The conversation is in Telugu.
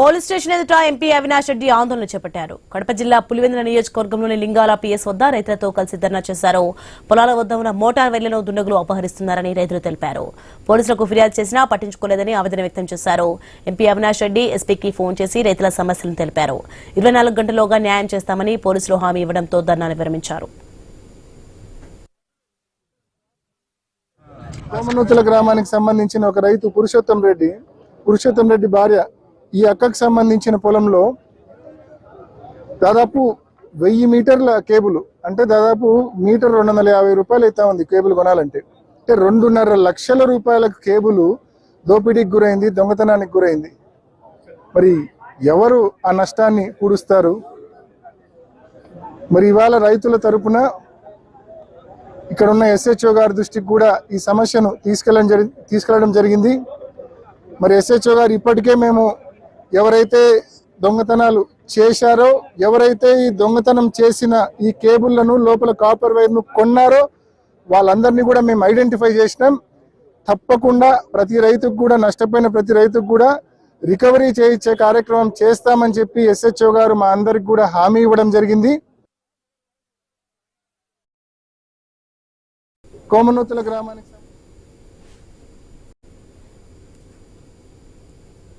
పోలీస్ స్టేషన్ ఎదుట ఎంపీ అవినాష్ రెడ్డి ఆందోళన చేపట్టారు. కడప జిల్లా పులివెందుల నియోజకవర్గంలోని లింగాల పిఎస్ వద్ద రైతులతో కలిసి ధర్నా చేశారు. పొలాల వద్ద ఉన్న మోటార్ వెళ్లను దుండగులు అపహరిస్తున్నారని రైతులు తెలిపారు. పోలీసులకు ఫిర్యాదు చేసినా పట్టించుకోలేదని ఆవేదన వ్యక్తం చేశారు. ఎంపీ అవినాష్ రెడ్డి ఎస్పీకి ఫోన్ చేసి రైతుల సమస్యలను తెలిపారు. 24 గంటల్లోగా న్యాయం చేస్తామని పోలీసులు హామీ ఇవ్వడంతో ధర్నాను విరమించారు. కోమనూతుల గ్రామానికి సంబంధించిన ఒక రైతు పురుషోత్తం రెడ్డి భార్య ఈ అక్కకు సంబంధించిన పొలంలో దాదాపు 1000 మీటర్ల కేబుల్ అంటే దాదాపు మీటర్ 250 రూపాయలు అయితే ఉంది కేబుల్ కొనాలంటే. అంటే 2.5 లక్షల రూపాయల కేబుల్ దోపిడీకి గురైంది, దొంగతనానికి గురైంది. మరి ఎవరు ఆ నష్టాన్ని పూడుస్తారు? మరి ఇవాళ రైతుల తరపున ఇక్కడ ఉన్న ఎస్హెచ్ఓ గారి దృష్టికి కూడా ఈ సమస్యను తీసుకెళ్లడం జరిగింది. మరి ఎస్హెచ్ఓ గారు ఇప్పటికే మేము ఎవరైతే దొంగతనాలు చేశారో, ఎవరైతే ఈ దొంగతనం చేసిన ఈ కేబుళ్లను లోపల కాపర్ వైర్ను కొన్నారో వాళ్ళందరినీ కూడా మేము ఐడెంటిఫై చేసినాం. తప్పకుండా ప్రతి రైతుకు కూడా, నష్టపోయిన ప్రతి రైతుకు కూడా రికవరీ చేయించే కార్యక్రమం చేస్తామని చెప్పి ఎస్హెచ్ఓ గారు మా అందరికి కూడా హామీ ఇవ్వడం జరిగింది. కోమనూతుల గ్రామానికి